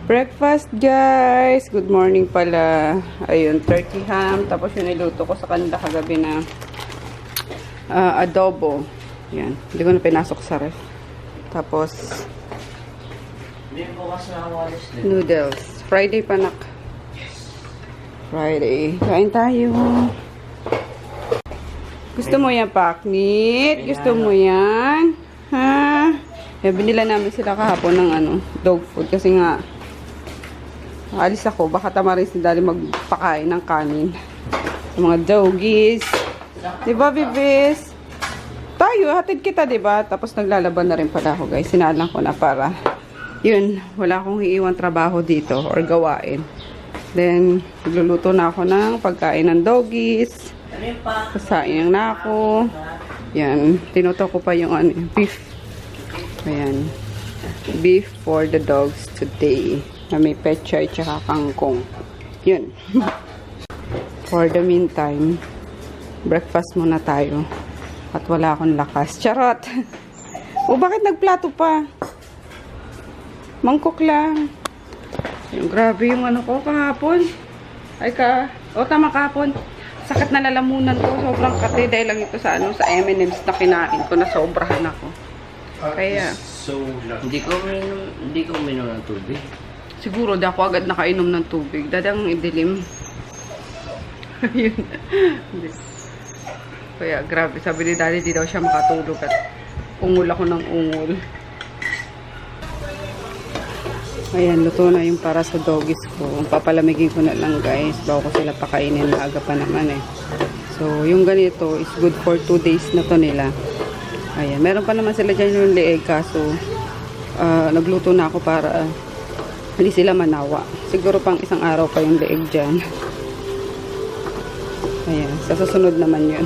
Breakfast, guys! Good morning pala. Ayun, turkey ham. Tapos yung niluto ko sa kanila kagabi na adobo. Yan. Hindi ko na pinasok sa ref. Tapos, noodles. Friday pa, nak. Friday. Kain tayo. Gusto mo yan, Paknit? Gusto mo yan? Ha? Binila namin sila kahapon ng dog food. Kasi nga, alis ako. Baka tama rin si Daddy magpakain ng kanin. Sa mga doggies. Diba, bibis? Tayo, hatid kita, diba? Tapos naglalaban na rin pala ako, guys. Sinalang ko na para, yun, wala akong iiwan trabaho dito or gawain. Then, nagluluto na ako ng pagkain ng doggies. Kasayang na ako. Yan. Tinuto ko pa yung beef. Ayan. Beef for the dogs today. Na may pechay tsaka kangkong. Yun. For the meantime, breakfast muna tayo. At wala akong lakas. Charot! O, bakit nagplato pa? Mangkok lang. Yung grabe yung ko kahapon. Ay tama kahapon. Sakit na lalamunan ko. Sobrang kate dahil lang ito sa sa M&M's na kinain ko na sobrahan ako. Kaya so, hindi ko uminom ng tubig. Siguro di ako agad nakainom ng tubig. Dadang idilim. Yun. Kaya grabe. Sabi ni Daddy di daw siya makatulog at ungol ako ng ungol. Ayan, luto na yung para sa doggies ko. Papalamigin ko na lang, guys. Bago ko sila pakainin. Maaga pa naman eh. So, yung ganito is good for 2 days na to nila. Ayan, meron pa naman sila dyan yung leeg. Kaso, nagluto na ako para hindi sila manawa. Siguro pang isang araw pa yung leeg dyan. Ayan, sa susunod naman yun.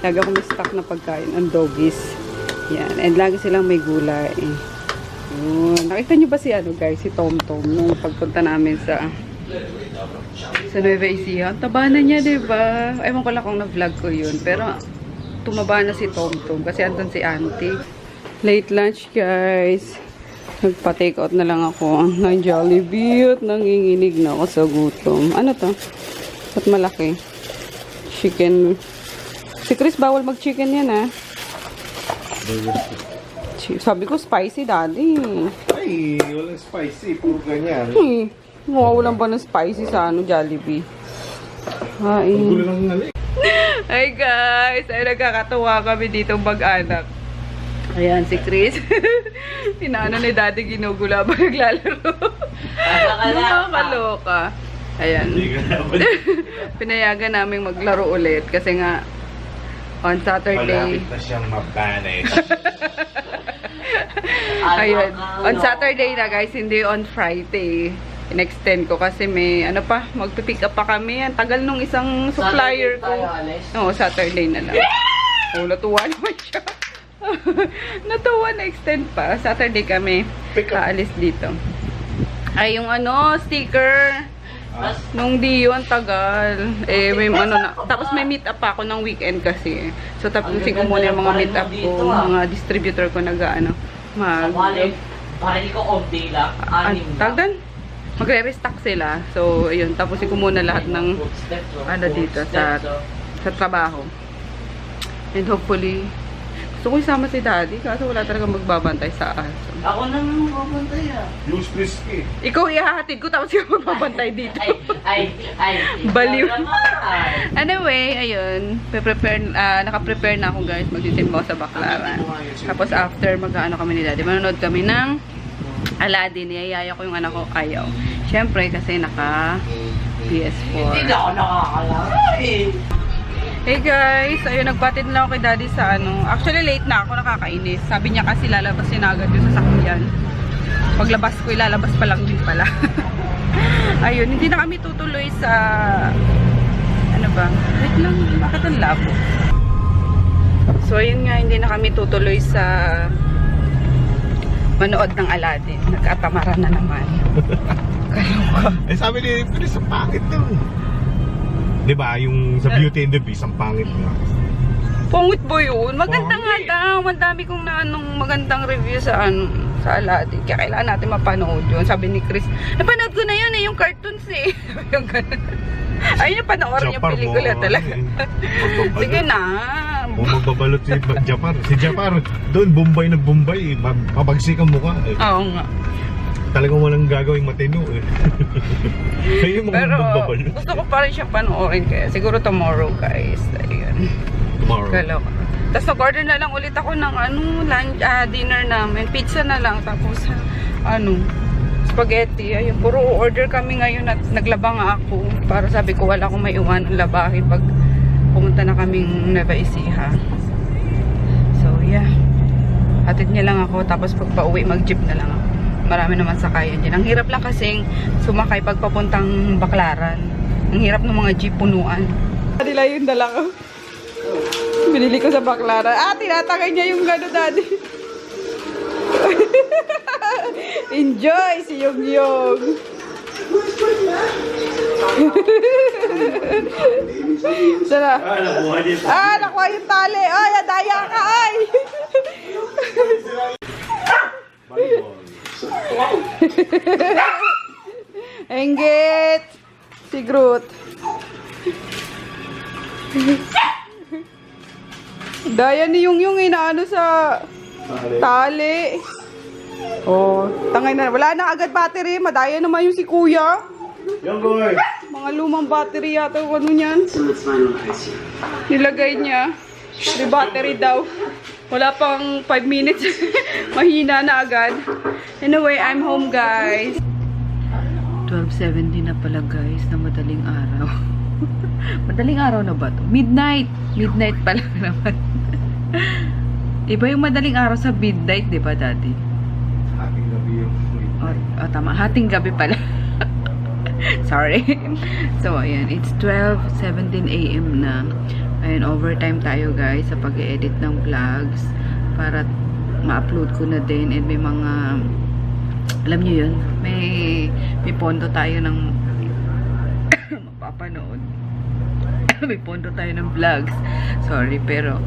Lagi ako may stock na pagkain ang doggies. Ayan, and lagi silang may gulay. Nakita nyo ba si guys, si Tom Tom nung pagpunta namin sa Nueva Ecija? Taba na niya, diba? Ewan ko lang kung na-vlog ko yun. Pero tumaba na si Tom Tom kasi andun si Auntie. Late lunch, guys. Nagpa-take out na lang ako ng Jollibee at nanginginig na ako sa gutom. Ano to? Ba't malaki? Chicken. Si Chris bawal mag-chicken yan, ha? Sabi ko, spicy, Daddy. Ay, walang spicy. Puro ganyan. Mawawalan ba ng spicy sa Jollibee? Hain. Hi, guys. Ay, nagkakatawa kami dito mag-anak. Ayan, si Chris. Inaano ni Daddy, ginugula ba naglalaro? Nakakaloka. Ayan. Pinayagan namin maglaro ulit kasi nga on Saturday. Malapit na siyang mabanish. Ayun. On Saturday na, guys, hindi on Friday. In-extend ko kasi may, magpipick up pa kami. Ang tagal nung isang supplier ko. Oo, Saturday na lang. Natuwa naman siya. Natuwa na extend pa. Saturday kami aalis dito. Ay, yung sticker. Nung Dio, ang tagal. May tapos may meet up pa ako ng weekend kasi. So, tapusin ko muna yung mga meet up ko, mga distributor ko Parang ko off-day lang. Tagdan? Magre-restock sila. So, ayun. Tapusin ko muna lahat ng dito sa trabaho. And hopefully, gusto ko isama si Daddy kasi wala talaga magbabantay sa aso. Ako naman magbabantay Use risky. Ikaw ihahatid ko tapos ikaw magbabantay dito. Ay. Baliw. Anyway, ayun. Naka-prepare na ako, guys. Magsisimba sa Baclaran. Tapos after kami ni Daddy, manonood kami ng Aladdin. Niyayaya ko yung anak ko, ayaw. Siyempre kasi naka PS4. Hindi ako nakakalaro Hey guys, ayun, nagbatid na ako kay Daddy sa Actually, late na ako, nakakainis. Sabi niya kasi lalabas niya na agad yung sasakyan. Paglabas ko, ilalabas pa lang din pala. Ayun, hindi na kami tutuloy sa... Wait lang, bakit ang labo? So, ayun nga, hindi na kami tutuloy sa manood ng Aladdin. Nagkatamara na naman. Kaloka. Sabi ni Chris, ang pangit daw. Diba, yung sa Beauty and the Beast, ang pangit nga. Pangit ba yun? Maganda nga daw. Madami kong magandang review sa sa Aladdin. Kaya kailangan natin mapanood yun. Sabi ni Chris, napanood ko na yun eh, yung cartoons eh. Yung ganun. Ayun yung panoorin yung Japar pelikula mo, talaga. magbabalot. Sige na. Kung magbabalot si Japar. Si Japar, doon, Bombay na Bombay. Pabagsik ang mukha. Oo nga. Talagang walang gagawing matino eh. Kaya yung mga Pero magbabalot. gusto ko pa rin siya panoorin kaya. Siguro tomorrow guys. Ayun. Tomorrow. Kaloka. Tapos nag-order na lang ulit ako ng lunch, dinner namin. Pizza na lang. Tapos spaghetti. Ayun, puro order kami ngayon at naglaba nga ako. Para sabi ko wala akong may iwan labahin pag pumunta na kaming Nueva Ecija. So yeah. Hatid niya lang ako. Tapos pag pauwi mag-jeep na lang ako. Marami naman sakayan dyan. Ang hirap lang kasing sumakay pag papuntang Baclaran. Ang hirap ng mga jeep punuan. Nila yung dala ko. Binili ko sa Baclaran. Tinatangay niya yung gano'n, daddy. Enjoy si Yung-Yung. Sana. Nakuha yung tali. Ay, adaya ka, ay. Enggit. Si Groot. Daya ni Yung-Yung inaano sa tali. Oh, tangay na. Wala na agad battery. Madaya naman yung si Kuya. Young boy! Mga lumang battery yata yung ano niyan. Nilagay niya. May battery daw. Wala pang 5 minutes. Mahina na agad. Anyway, I'm home guys. 12:70 na pala guys na madaling araw. Madaling araw na ba to? Midnight! Midnight pala naman. Iba yung madaling araw sa midnight, di ba daddy? Hating gabi yung Tama. Hating gabi pala. Sorry. So, ayan. It's 12:17 AM na. Ayan, overtime tayo guys sa pag-edit ng vlogs para ma-upload ko na din and may mga alam nyo yun, may pondo tayo ng mapapanood. May pondo tayo ng vlogs. Sorry, pero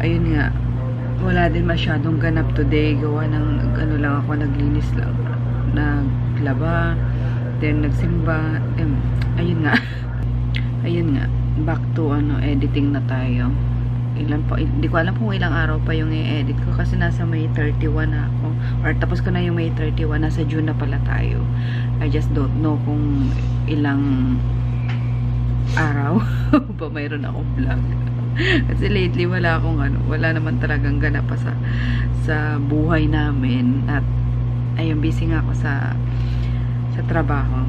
ayun nga, wala din masyadong ganap today. Gawa ng ano lang ako, naglinis lang, naglaba, then nagsimba. Ayun nga. Ayun nga, back to editing na tayo. Ilan pa, hindi ko alam kung ilang araw pa yung i-edit ko kasi nasa May 31 na ako, or tapos ko na yung May 31, nasa June na pala tayo. I just don't know kung ilang araw pa mayroon akong vlog. Kasi lately wala akong wala naman talagang ganap pa sa buhay namin at ayun, busy nga ako sa trabaho.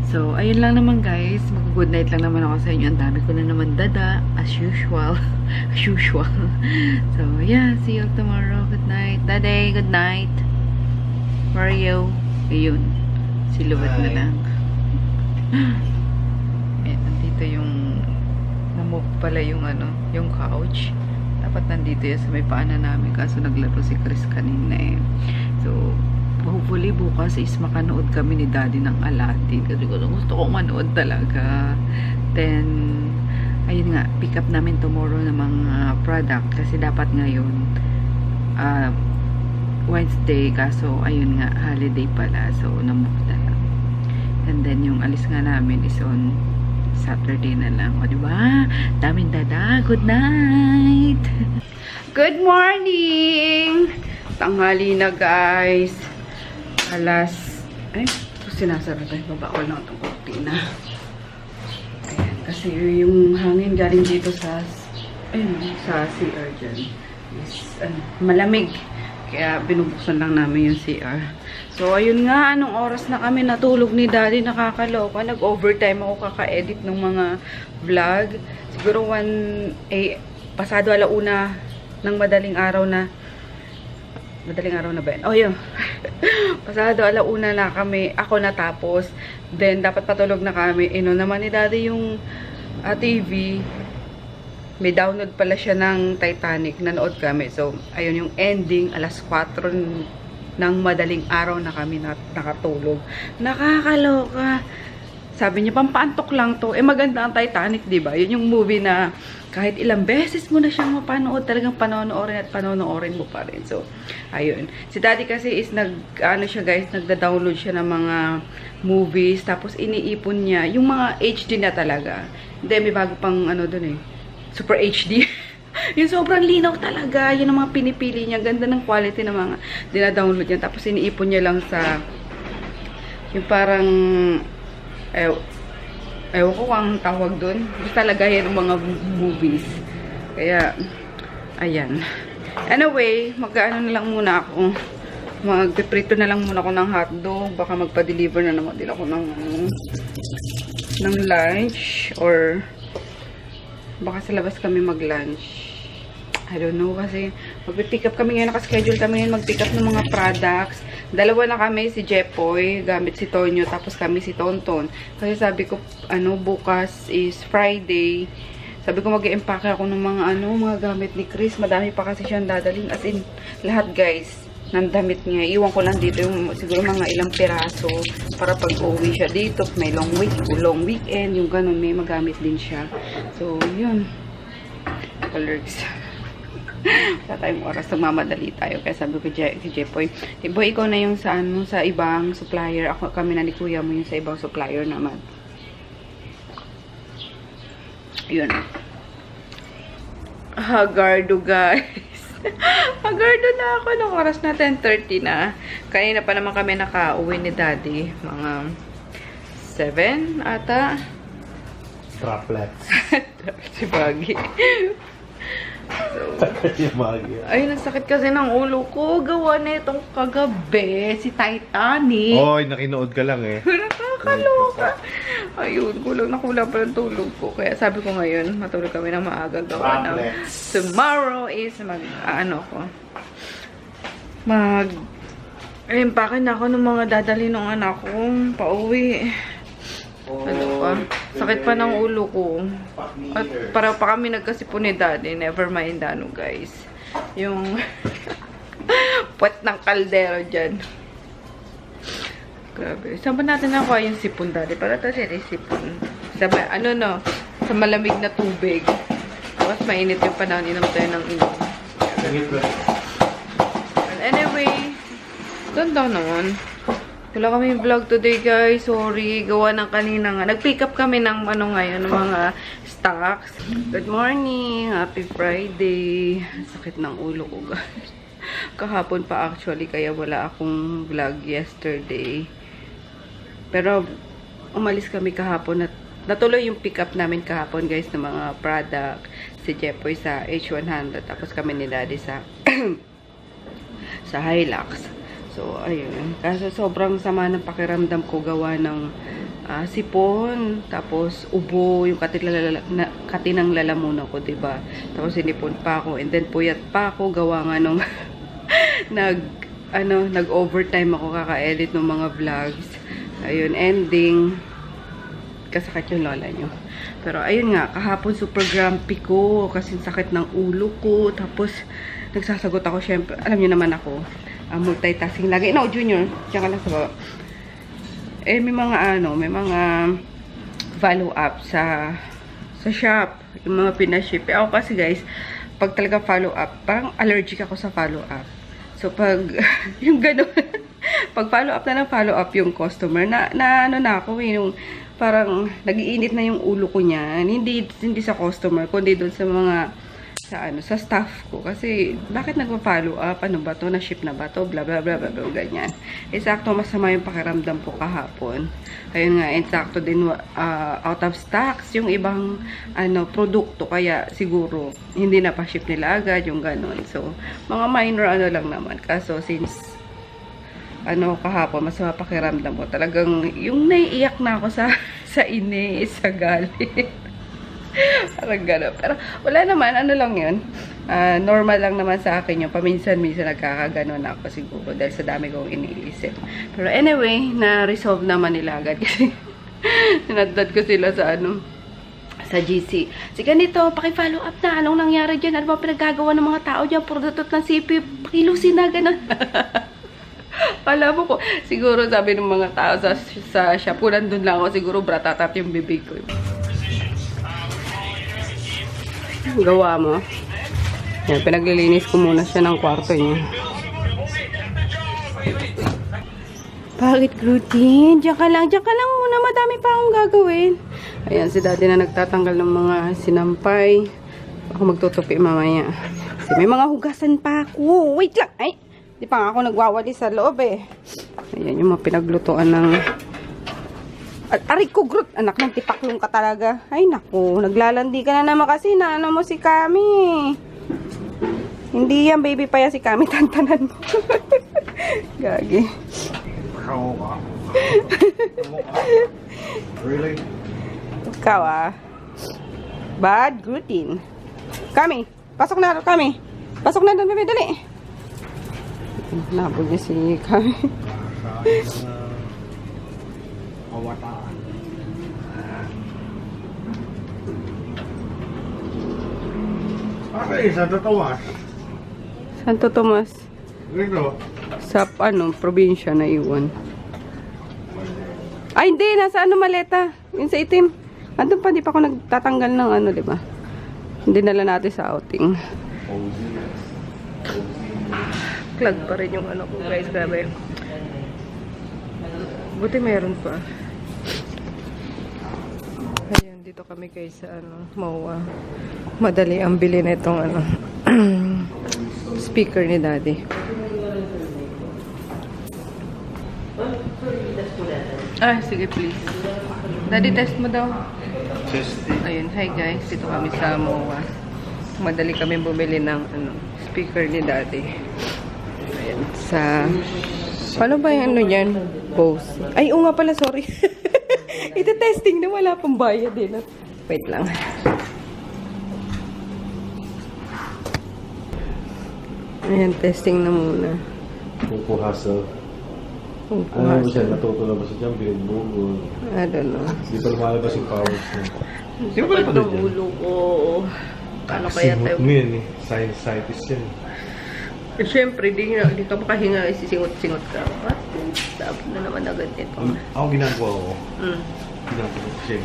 So, ayun lang naman guys. Mag-good night lang naman ako sa inyo. Ang dami ko na naman dada. As usual. As usual. So, yeah. See you tomorrow. Good night. Daddy, good night. Where are you? Ayun. Silhouette na lang. Ayan, nandito yung namove pala yung yung couch. Dapat nandito yan sa may paanan namin. Kaso naglaro si Chris kanina eh. So, hopefully bukas is makanood kami ni Daddy ng Aladdin kasi gusto kong manood talaga. Then ayun nga, pick up namin tomorrow ng mga product kasi dapat ngayon Wednesday, kaso ayun nga, holiday pala, so na-move na lang. And then yung alis nga namin is on Saturday na lang. O diba? Daming dada. Good night! Good morning! Tanghali na guys. Sinasara tayo. Babakol na itong kortina. Ayan, kasi yung hangin galing dito sa CR dyan is malamig. Kaya binubuksan lang namin yung CR. So, ayun nga, anong oras na kami natulog ni Daddy, nakakaloka. Nag-overtime ako kaka-edit ng mga vlog. Siguro pasado 1:00 ng madaling araw na ba yun? Oh, yun. Pasado 1:00 na kami, ako natapos. Then, dapat patulog na kami. Naman ni Daddy yung TV. May download pala siya ng Titanic. Nanood kami. So, ayun yung ending. 4:00 ng madaling araw na kami nakatulog. Nakakaloka. Sabi niya, pampaantok lang to. Eh, maganda ang Titanic, di ba? Yun yung movie na kahit ilang beses mo na siyang mapanood, talagang panonoorin at panonoorin mo pa rin. So, ayun. Si Daddy kasi is nagda-download siya ng mga movies, tapos iniipon niya yung mga HD na talaga. Hindi, may bago pang dun eh. Super HD. Yung sobrang linaw talaga. Yun ang mga pinipili niya. Ganda ng quality ng mga dina-download niya. Tapos iniipon niya lang sa yung parang ewan ko kung ang tawag doon. Basta lagayan ng mga movies. Kaya, ayan. Anyway, mag-ano na lang muna ako. Magpiprito na lang muna ako ng hotdog. Baka magpa-deliver na naman din ako ng lunch. Or, baka sa labas kami mag-lunch. I don't know kasi magpipick up kami ngayon. Nakaschedule kami ngayon mag-pick up ng mga products. Dalawa na kami, si Jepoy, gamit si Tonyo, tapos kami si Tonton. Kasi sabi ko, bukas is Friday. Sabi ko mag-i-empake ako ng mga gamit ni Chris. Madami pa kasi siyang dadalhin. As in, lahat guys, ng damit niya. Iwan ko lang dito yung siguro mga ilang piraso para pag uwi siya dito. May long weekend, yung ganun, may magamit din siya. So, yun. Colors. Wala tayong oras, magmamadali tayo. Kaya sabi ko si Jepoy, Boy, ikaw na yung sa ibang supplier. Kami na ni Kuya mo yung sa ibang supplier naman. Yun. Hagardo, guys. Hagardo na ako. Nung oras na 10:30 na. Kanina pa naman kami nakauwi ni Daddy. Mga 7 ata. Droplets. Si Baggy. So, ayun, ang sakit kasi ng ulo ko. Gawa na itong kagabi. Si Titanic. Oy, nakinood ka lang eh. Nakakaloka. Ayun, kulang pa ng tulog ko. Kaya sabi ko ngayon, matulog kami ng maaga. Gawa na. Tomorrow is empake na ako ng mga dadali ng anak ko. Pauwi. Sakit pa ng ulo ko. At para pa kami nagkasipon ni Daddy. Never mind guys. Yung puwet ng kaldero dyan. Grabe. Saan ba natin nakuha yung sipon, Daddy? Para tayo siya sipon. Sa malamig na tubig. Tapos mainit yung panahon. Inom tayo ng inom. Anyway, doon naman. Wala kami vlog today, guys. Sorry. Gawa ng kanina nga. Nag-pick up kami ng ng mga stocks. Good morning. Happy Friday. Sakit ng ulo ko, guys. Kahapon pa actually, kaya wala akong vlog yesterday. Pero, umalis kami kahapon at natuloy yung pick up namin kahapon, guys, ng mga product. Si Jepoy sa H100. Tapos kami ni Daddy sa sa Hilux. So, ayun. Kasi sobrang sama ng pakiramdam ko gawa ng sipon, tapos ubo, yung katinang lalamunan ko, diba? Tapos sinipon pa ako, and then puyat pa ako, gawa nga nung nag-overtime ako kaka-edit ng mga vlogs. Ayun, ending, kasakit yung lola nyo. Pero ayun nga, kahapon super grumpy ko, kasi sakit ng ulo ko, tapos nagsasagot ako, syempre, alam nyo naman ako, multitasking lagi. No, Junior, diyan ka lang sa baba. Eh, may mga follow-up sa shop. Yung mga pinaship. Ako kasi, guys, pag talaga follow-up, parang allergic ako sa follow-up. So, pag, yung gano'n, pag follow-up na ng follow-up yung customer, na ako, yung parang, nag-iinit na yung ulo ko niyan. Hindi sa customer, kundi doon sa mga, sa staff ko. Kasi, bakit nagpa-follow up? Ano ba to? Na-ship na ba to? Bla, bla, bla, bla, bla, ganyan. Eksakto, masama yung pakiramdam ko kahapon. Ayun nga, eksakto din, out of stocks, yung ibang, produkto. Kaya, siguro, hindi na pa-ship nila agad, yung ganon. So, mga minor, lang naman. Kaso, since, kahapon, masama pakiramdam ko. Talagang, yung naiiyak na ako sa inis, sa galit. Parang gano'n. Pero wala naman, lang yun. Normal lang naman sa akin yung paminsan-minsan nagkakaganon ako siguro dahil sa dami kong iniisip. Pero anyway, na-resolve naman nila agad kasi sinadad ko sila sa sa GC. Sige nito, paki-follow up na. Anong nangyari dyan? Ano ba pinagagawa ng mga tao dyan? Puro datot ng CP. Pakilusin na, gano'n. Alam mo ko, siguro sabi ng mga tao sa shop ko, nandun lang ako, siguro bratatat yung bibig ko. Gawa mo. Yan, pinaglilinis ko muna siya ng kwarto niya. Bakit, Grootine? Diyan ka lang muna. Madami pa akong gagawin. Ayan, si daddy na nagtatanggal ng mga sinampay. Ako magtutupi mamaya. Kasi may mga hugasan pa ako. Wait lang! Ay! Di pa nga ako nagwawali sa loob eh. Ayan, yung mga pinaglutuan ng... Aray ko, Groot! Anak ng tipaklong ka talaga. Ay, naku. Naglalandi ka na naman kasi na ano mo si Kami. Hindi yan, baby pa yan si Kami. Tantanan mo. Gagi. Really? Ikaw Bad Grootine. Kami, pasok na Kami. Pasok na doon, bebe, dali. Nabog niya si Kami. Kawataan. Okay, Santo Tomas. Santo Tomas. Dito. Sa probinsya na iwan. Ay, hindi. Nasa maleta. Yung sa itim. Andun pa, di pa ako nagtatanggal ng di ba? Hindi nala natin sa outing. Clog pa rin yung ko, guys. Grabe. Buti meron pa. Ayan, dito kami guys sa MOA. Madali ang bili na itong speaker ni Daddy. Ah, sige please. Daddy, test mo daw. Testing. Ayun, hi guys. Dito kami sa MOA. Madali kami bumili ng speaker ni Daddy. Ayan, sa... Paano ba yung yan? Bose. Ay, oo nga pala, sorry. Ito testing na wala pang bayad din. Wait lang. Ayan, testing na muna. Kukuha sa... Kung Ano ba siya? Natuto na ba siya dyan? Binubugo. I don't know. Hindi pa lumalabas yung powers niya. Sino ba ito dyan? ulo ko. Paano kaya tayo? Singot mo yan eh. Scientist yan. Eh, syempre, di ka makahinga, isisingot-singot ka. What? Sabi na naman agad ito. Ako ginagawa ko. Ginagawa ko siya.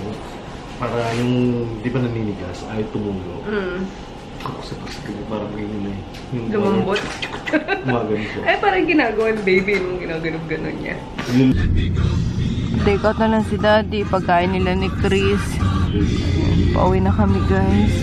Para yung, di ba naninigas, ay tumulo. Ako sa pasigil, parang ganyan eh. Lumambot. Umagano siya. Ay, parang ginagawa ng baby nung ginaganon niya. Take out na lang si Daddy. Pagkain nila ni Chris. Pauwi na kami, guys.